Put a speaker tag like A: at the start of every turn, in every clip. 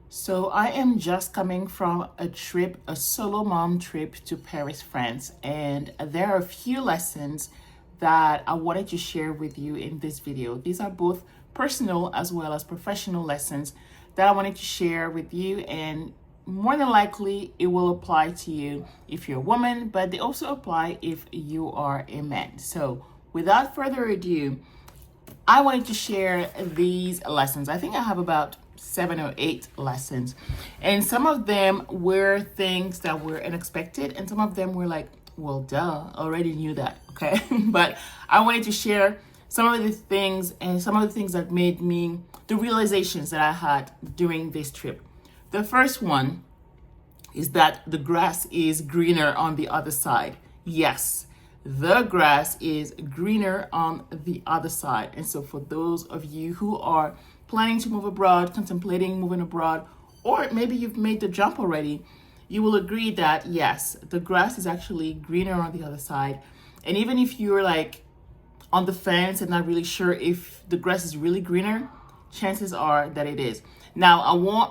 A: So I am just coming from a trip, a solo mom trip to Paris, France, and there are a few lessons that I wanted to share with you in this video. These are both personal as well as professional lessons that I wanted to share with you, and more than likely it will apply to you if you're a woman, but they also apply if you are a man. So without further ado, I wanted to share these lessons. I think I have about 7 or 8 lessons, and some of them were things that were unexpected, and some of them were like, well, duh, already knew that, okay? But I wanted to share some of the things and some of the things that made me, the realizations that I had during this trip. The first one is that the grass is greener on the other side. Yes, the grass is greener on the other side. And so for those of you who are planning to move abroad, contemplating moving abroad, or maybe you've made the jump already, you will agree that yes, the grass is actually greener on the other side. And even if you're like on the fence and not really sure if the grass is really greener, chances are that it is. Now,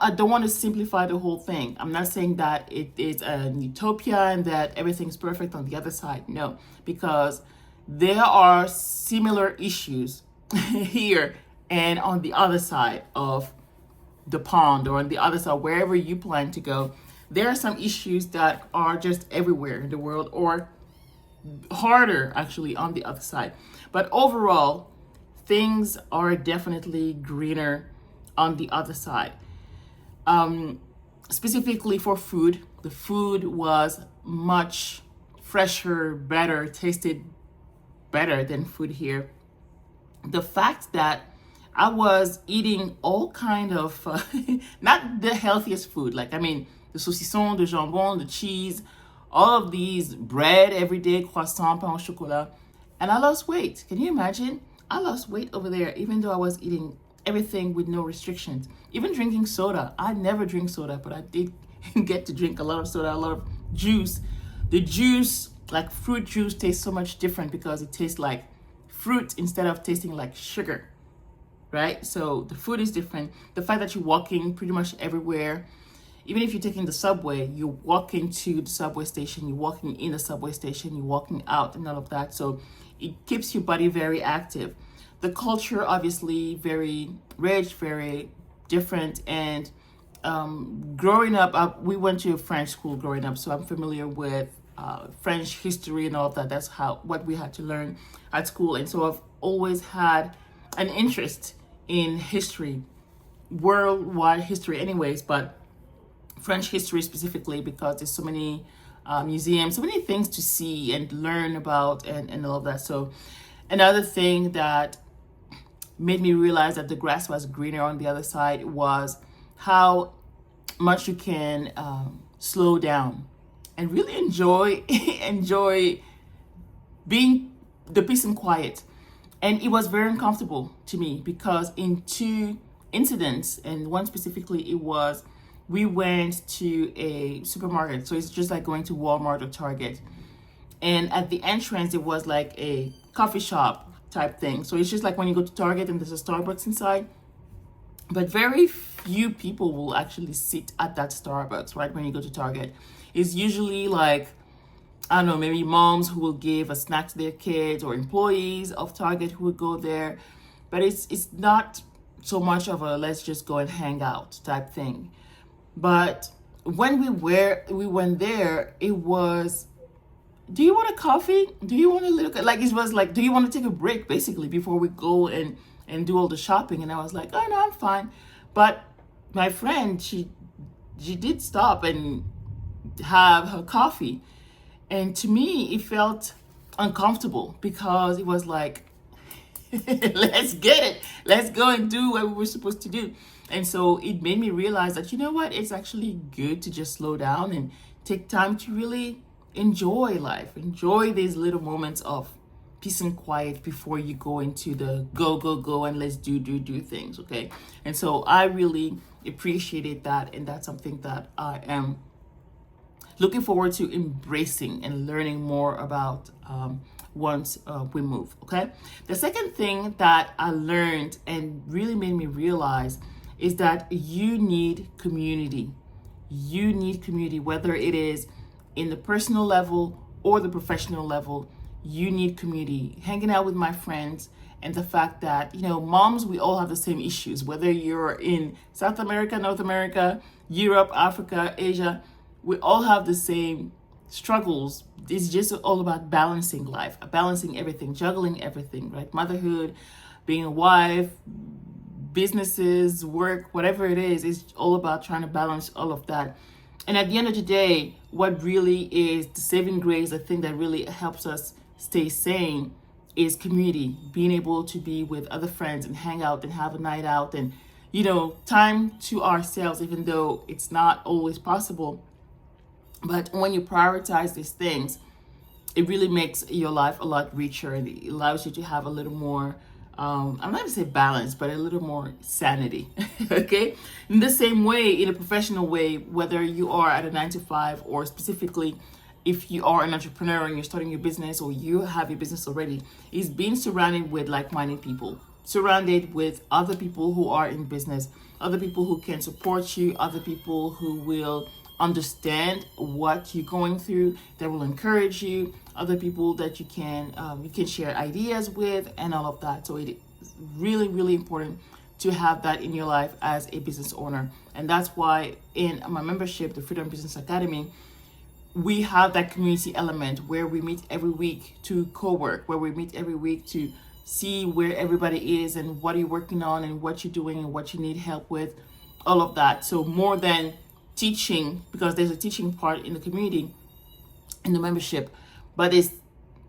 A: I don't want to simplify the whole thing. I'm not saying that it is an utopia and that everything's perfect on the other side. No, because there are similar issues here and on the other side of the pond, or on the other side, wherever you plan to go. There are some issues that are just everywhere in the world, or harder actually on the other side. But overall, things are definitely greener on the other side. Specifically for food, the food was much fresher, better, tasted better than food here. The fact that I was eating all kind of, not the healthiest food, like, I mean, the saucisson, the jambon, the cheese, all of these bread every day, croissant, pain au chocolat, and I lost weight. Can you imagine? I lost weight over there, even though I was eating everything with no restrictions. Even drinking soda. I never drink soda, but I did get to drink a lot of soda, a lot of juice. The juice, like fruit juice, tastes so much different because it tastes like fruit instead of tasting like sugar, right? So the food is different. The fact that you're walking pretty much everywhere, even if you're taking the subway, you're walking to the subway station, you're walking in the subway station, you're walking out and all of that. So it keeps your body very active. The culture, obviously, very rich, very different. And growing up, we went to a French school growing up, so I'm familiar with French history and all of that. That's what we had to learn at school. And so I've always had an interest in history, worldwide history anyways, but French history specifically, because there's so many museums, so many things to see and learn about, and all of that. So another thing that made me realize that the grass was greener on the other side was how much you can slow down and really enjoy being the peace and quiet. And it was very uncomfortable to me because in 2 incidents, and one specifically, it was, we went to a supermarket. So it's just like going to Walmart or Target. And at the entrance, it was like a coffee shop type thing. So it's just like when you go to Target and there's a Starbucks inside. But very few people will actually sit at that Starbucks, right? When you go to Target, it's usually like, I don't know, maybe moms who will give a snack to their kids, or employees of Target who would go there. But it's not so much of a let's just go and hang out type thing. But when we went there, it was, do you want a coffee? Do you want a little, like, it was like, do you want to take a break basically before we go and do all the shopping? And I was like, oh no, I'm fine. But my friend, she did stop and have her coffee. And to me, it felt uncomfortable because it was like, let's get it. Let's go and do what we were supposed to do. And so it made me realize that, you know what, it's actually good to just slow down and take time to really enjoy life. Enjoy these little moments of peace and quiet before you go into the go and let's do things, okay? And so I really appreciated that, and that's something that I am looking forward to embracing and learning more about once we move, okay? The second thing that I learned and really made me realize is that you need community. You need community, whether it is in the personal level or the professional level. You need community. Hanging out with my friends, and the fact that, moms, we all have the same issues, whether you're in South America, North America, Europe, Africa, Asia, we all have the same struggles. It's just all about balancing life, balancing everything, juggling everything, right? Motherhood, being a wife, businesses, work, whatever it is, it's all about trying to balance all of that. And at the end of the day, what really is the saving grace, the thing that really helps us stay sane, is community, being able to be with other friends and hang out and have a night out and, time to ourselves, even though it's not always possible. But when you prioritize these things, it really makes your life a lot richer, and it allows you to have a little more, I'm not going to say balance, but a little more sanity. Okay? In the same way, in a professional way, whether you are at a 9 to 5 or specifically if you are an entrepreneur and you're starting your business or you have your business already, is being surrounded with like-minded people, surrounded with other people who are in business, other people who can support you, other people who will understand what you're going through, that will encourage you, other people that you can share ideas with, and all of that. So it is really, really important to have that in your life as a business owner. And that's why in my membership, the Freedom Business Academy, we have that community element where we meet every week to co-work, where we meet every week to see where everybody is and what you're working on and what you're doing and what you need help with, all of that. So more than teaching, because there's a teaching part in the community, in the membership, but it's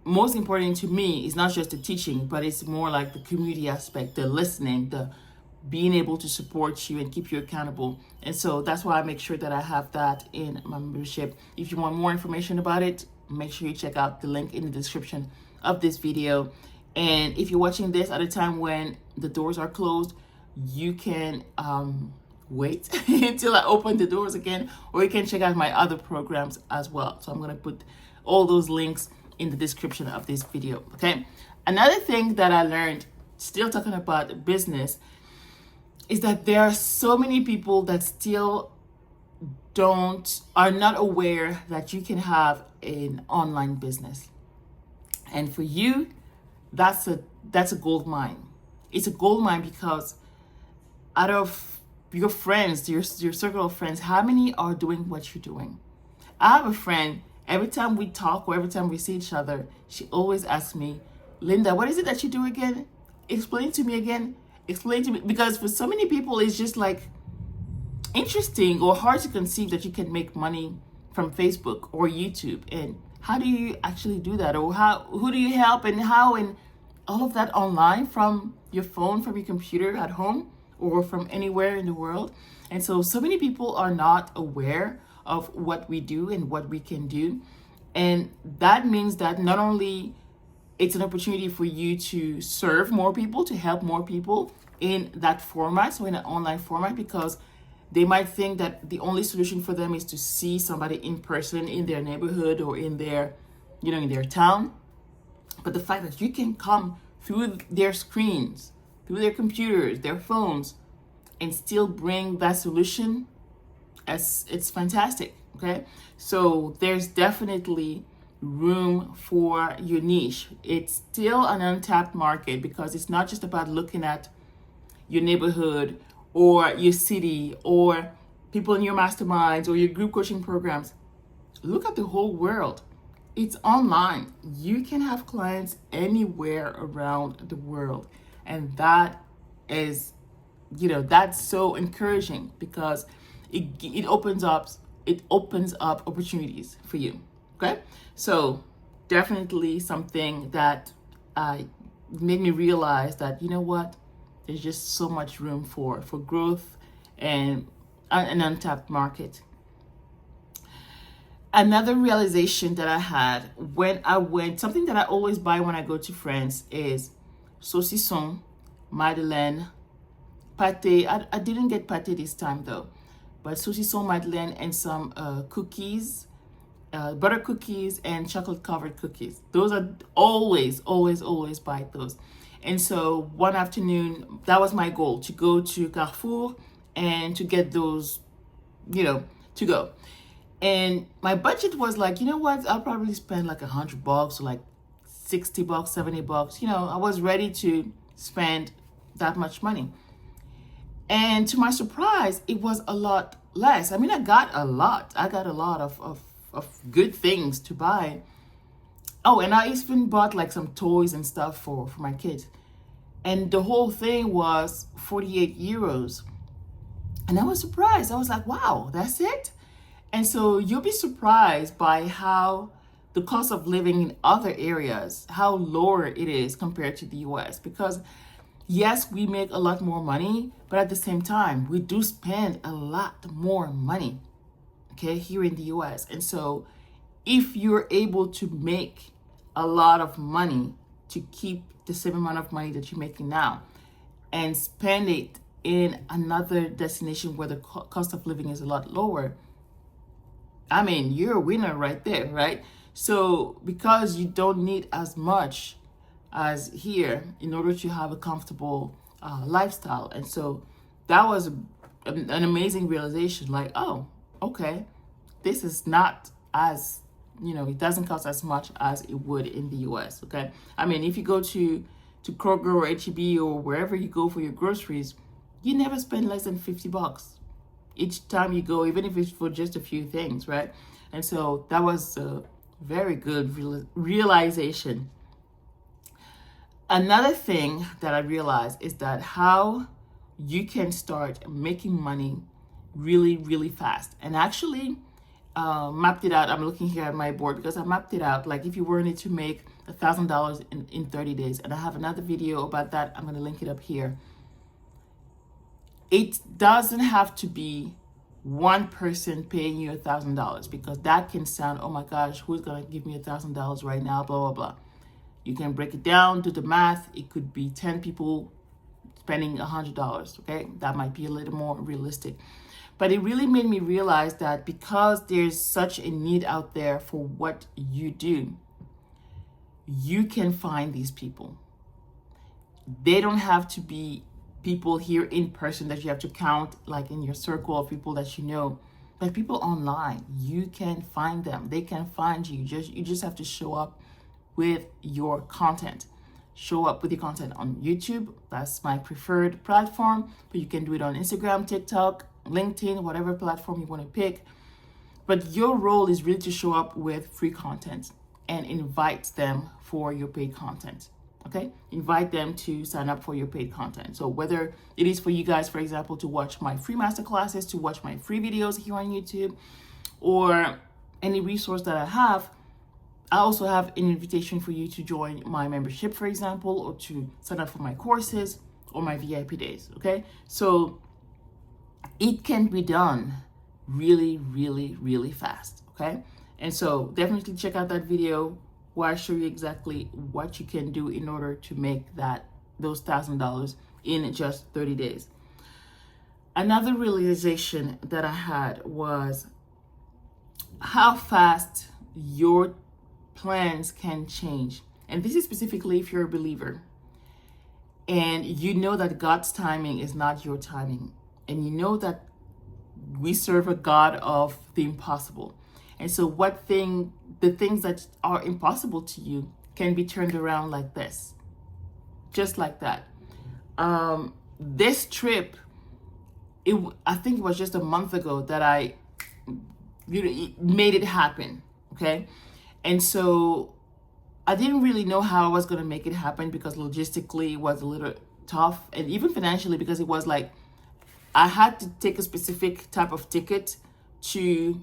A: most important to me is not just the teaching, but it's more like the community aspect, the listening, the being able to support you and keep you accountable. And so that's why I make sure that I have that in my membership. If you want more information about it, make sure you check out the link in the description of this video. And if you're watching this at a time when the doors are closed, you can wait until I open the doors again, or you can check out my other programs as well. So I'm going to put all those links in the description of this video. Okay. Another thing that I learned, still talking about business, is that there are so many people that still are not aware that you can have an online business. And for you, that's a gold mine. It's a gold mine because out of your friends, your circle of friends, how many are doing what you're doing? I have a friend, every time we talk or every time we see each other, she always asks me, Linda, what is it that you do again? Explain to me again. Explain to me. Because for so many people, it's just like interesting or hard to conceive that you can make money from Facebook or YouTube. And how do you actually do that? Or who do you help and how, and all of that online from your phone, from your computer at home, or from anywhere in the world. And so many people are not aware of what we do and what we can do. And that means that not only it's an opportunity for you to serve more people, to help more people in that format, so in an online format, because they might think that the only solution for them is to see somebody in person in their neighborhood or in their, in their town. But the fact that you can come through their screens, through their computers, their phones, and still bring that solution, it's fantastic. Okay, so there's definitely room for your niche. It's still an untapped market because it's not just about looking at your neighborhood or your city or people in your masterminds or your group coaching programs. Look at the whole world. It's online. You can have clients anywhere around the world. And that is, that's so encouraging because it opens up opportunities for you. Okay, so definitely something that made me realize that, there's just so much room for growth and an untapped market. Another realization that I had when I went, something that I always buy when I go to France is saucisson, madeleine, pâté. I didn't get pâté this time though, but saucisson, madeleine, and some cookies, butter cookies and chocolate covered cookies. Those are always buy those. And so one afternoon, that was my goal, to go to Carrefour and to get those, to go. And my budget was like, you know what, I'll probably spend like $100 or like $60, $70. I was ready to spend that much money. And to my surprise, it was a lot less. I mean, I got a lot of good things to buy. Oh, and I even bought like some toys and stuff for my kids. And the whole thing was 48 euros. And I was surprised. I was like, wow, that's it? And so you'll be surprised by how the cost of living in other areas, how lower it is compared to the US. Because yes, we make a lot more money, but at the same time, we do spend a lot more money, okay, here in the US. And so if you're able to make a lot of money to keep the same amount of money that you're making now and spend it in another destination where the cost of living is a lot lower, I mean, you're a winner right there, right? So because you don't need as much as here in order to have a comfortable lifestyle. And so that was an amazing realization, like, oh, okay, this is not as, it doesn't cost as much as it would in the US, okay? I mean, if you go to Kroger or H-E-B or wherever you go for your groceries, you never spend less than $50 each time you go, even if it's for just a few things, right? And so that was a very good realization. Another thing that I realized is that how you can start making money really, really fast. And actually mapped it out. I'm looking here at my board because I mapped it out. Like if you wanted to make $1,000 in 30 days, and I have another video about that. I'm going to link it up here. It doesn't have to be one person paying you $1,000 because that can sound, oh my gosh, who's going to give me $1,000 right now, blah, blah, blah. You can break it down, do the math. It could be 10 people spending $100, okay? That might be a little more realistic. But it really made me realize that because there's such a need out there for what you do, you can find these people. They don't have to be people here in person that you have to count like in your circle of people that you know, but people online, you can find them. They can find you. You just have to show up with your content. Show up with your content on YouTube. That's my preferred platform, but you can do it on Instagram, TikTok, LinkedIn, whatever platform you want to pick. But your role is really to show up with free content and invite them for your paid content. Okay, invite them to sign up for your paid content. So whether it is for you guys, for example, to watch my free masterclasses, to watch my free videos here on YouTube, or any resource that I have, I also have an invitation for you to join my membership, for example, or to sign up for my courses or my VIP days. Okay, so it can be done really, really, really fast. Okay, and so definitely check out that video where I show you exactly what you can do in order to make those $1,000 in just 30 days. Another realization that I had was how fast your plans can change. And this is specifically if you're a believer and you know that God's timing is not your timing, and you know that we serve a God of the impossible. And so the things that are impossible to you can be turned around like this, just like that. This trip, I think it was just a month ago that I made it happen, okay? And so I didn't really know how I was going to make it happen because logistically it was a little tough, and even financially, because it was like I had to take a specific type of ticket to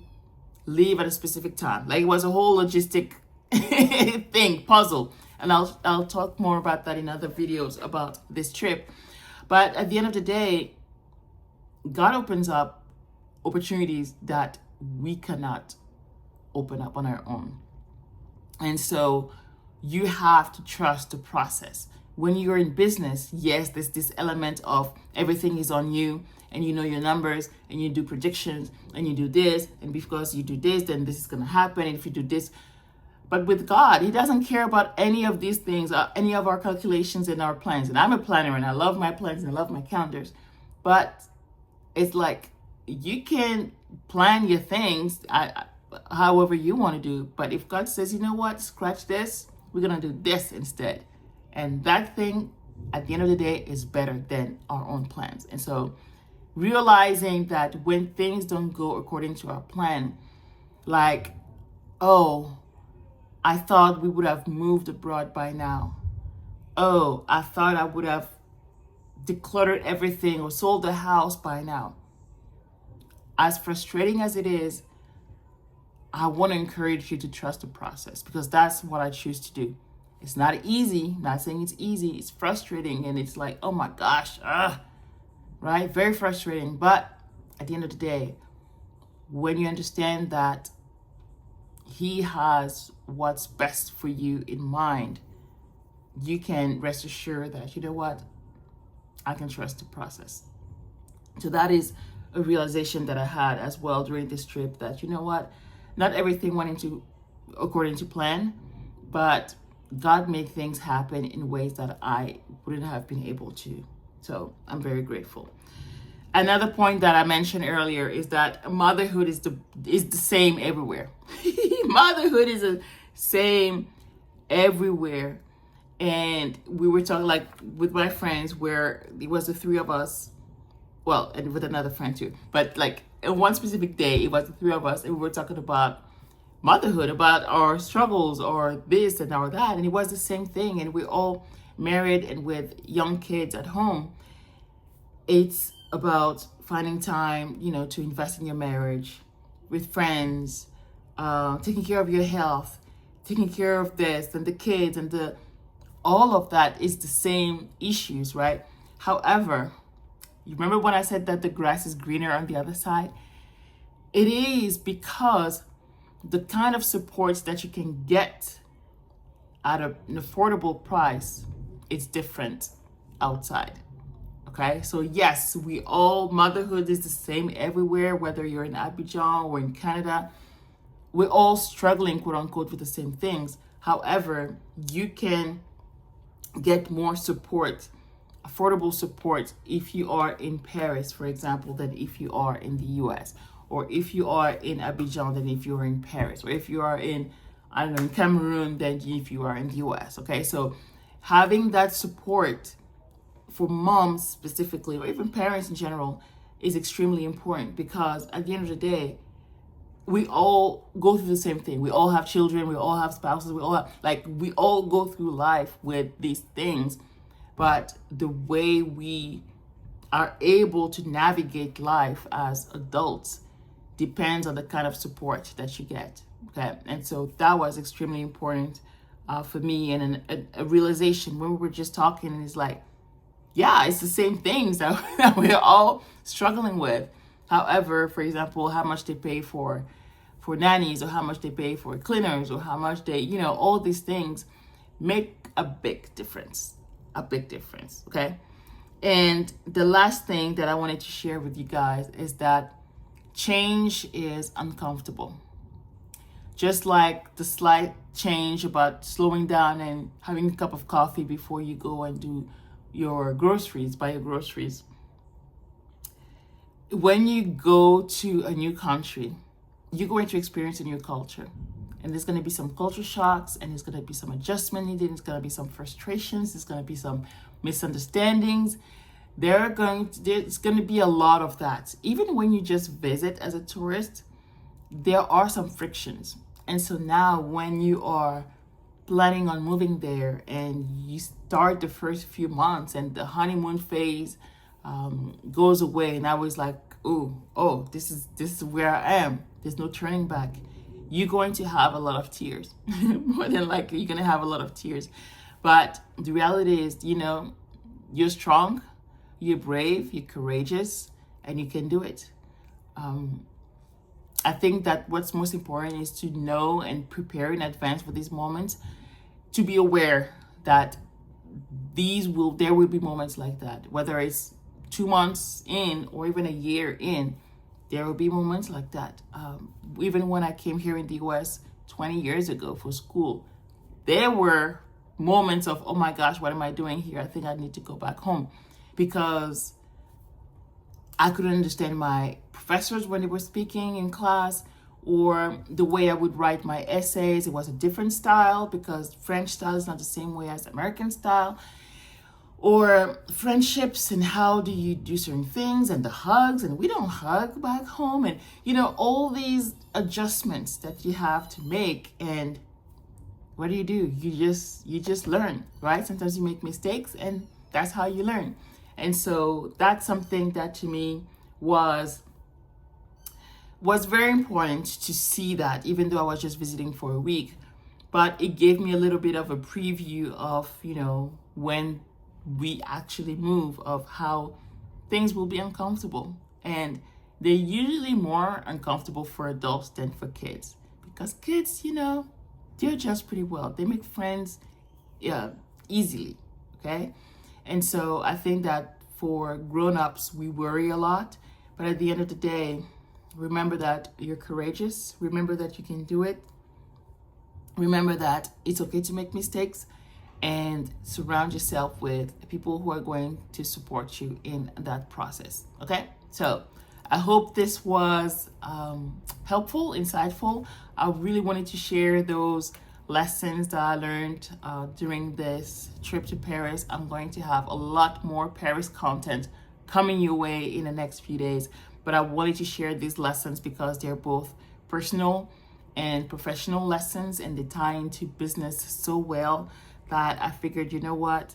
A: leave at a specific time. Like it was a whole logistic puzzle. And I'll talk more about that in other videos about this trip. But at the end of the day, God opens up opportunities that we cannot open up on our own. And so you have to trust the process. When you're in business, yes, there's this element of everything is on you, and you know your numbers, and you do predictions, and you do this, and because you do this, then this is going to happen, and if you do this. But with God, he doesn't care about any of these things, any of our calculations and our plans. And I'm a planner, and I love my plans, and I love my calendars. But it's like you can plan your things however you want to do. But if God says, you know what, scratch this, we're going to do this instead. And that thing, at the end of the day, is better than our own plans. And so realizing that when things don't go according to our plan, like, oh, I thought we would have moved abroad by now. Oh, I thought I would have decluttered everything or sold the house by now. As frustrating as it is, I want to encourage you to trust the process, because that's what I choose to do. It's not easy. Not saying it's easy. It's frustrating, and it's like, oh my gosh, right? Very frustrating. But at the end of the day, when you understand that He has what's best for you in mind, you can rest assured that, you know what, I can trust the process. So that is a realization that I had as well during this trip, that, you know what, not everything went according to plan, but God made things happen in ways that I wouldn't have been able to. So I'm very grateful. Another point that I mentioned earlier is that motherhood is the same everywhere. Motherhood is the same everywhere. And we were talking, like, with my friends, where it was the three of us, well, and with another friend too, but like in one specific day, it was the three of us, and we were talking about motherhood, about our struggles or this and or that. And it was the same thing. And we're all married and with young kids at home. It's about finding time, to invest in your marriage, with friends, taking care of your health, taking care of this and the kids, and all of that is the same issues, right? However, you remember when I said that the grass is greener on the other side? It is because the kind of supports that you can get at an affordable price is different outside. Okay, so yes, motherhood is the same everywhere, whether you're in Abidjan or in Canada. We're all struggling, quote unquote, with the same things. However, you can get more support, affordable support, if you are in Paris, for example, than if you are in the US, or if you are in Abidjan than if you are in Paris, or if you are in, in Cameroon than if you are in the US. Okay, so having that support for moms specifically, or even parents in general, is extremely important, because at the end of the day, we all go through the same thing. We all have children, we all have spouses, we all go through life with these things. But the way we are able to navigate life as adults depends on the kind of support that you get. Okay, and so that was extremely important for me, and a realization when we were just talking, and it's like, yeah, it's the same things that we're all struggling with. However, for example, how much they pay for nannies, or how much they pay for cleaners, or how much they, all these things make a big difference. Okay? And the last thing that I wanted to share with you guys is that change is uncomfortable. Just like the slight change about slowing down and having a cup of coffee before you go and do your groceries, buy your groceries. When you go to a new country, you're going to experience a new culture. And there's going to be some culture shocks, and there's going to be some adjustment needed. There's going to be some frustrations. There's going to be some misunderstandings. There's going to be a lot of that. Even when you just visit as a tourist, there are some frictions. And so now when you are planning on moving there and you start the first few months and the honeymoon phase goes away, and I was like, oh, this is where I am. There's no turning back. You're going to have a lot of tears. More than likely, you're going to have a lot of tears. But the reality is, you're strong, you're brave, you're courageous, and you can do it. I think that what's most important is to know and prepare in advance for these moments, to be aware that there will be moments like that, whether it's 2 months in or even a year in. There will be moments like that. Even when I came here in the US 20 years ago for school, there were moments of, oh my gosh, what am I doing here? I think I need to go back home, because I couldn't understand my professors when they were speaking in class, or the way I would write my essays. It was a different style because French style is not the same way as American style. Or friendships and how do you do certain things, and the hugs, and we don't hug back home, and all these adjustments that you have to make. And what do? You just learn, right? Sometimes you make mistakes, and that's how you learn. And so that's something that to me was very important to see, that even though I was just visiting for a week, but it gave me a little bit of a preview of when we actually move, of how things will be uncomfortable. And they're usually more uncomfortable for adults than for kids, because kids, they adjust pretty well. They make friends easily, okay? And so I think that for grown-ups, we worry a lot, but at the end of the day, remember that you're courageous. Remember that you can do it. Remember that it's okay to make mistakes, and surround yourself with people who are going to support you in that process. Okay, so I hope this was helpful, insightful. I really wanted to share those lessons that I learned during this trip to Paris. I'm going to have a lot more Paris content coming your way in the next few days, but I wanted to share these lessons because they're both personal and professional lessons, and they tie into business so well that I figured, you know what,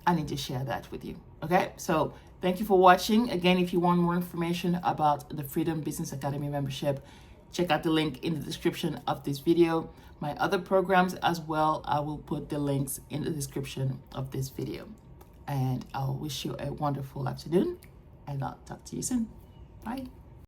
A: I need to share that with you. Okay, so thank you for watching. Again, if you want more information about the Freedom Business Academy membership, check out the link in the description of this video. My other programs as well, I will put the links in the description of this video. And I'll wish you a wonderful afternoon, and I'll talk to you soon. Bye.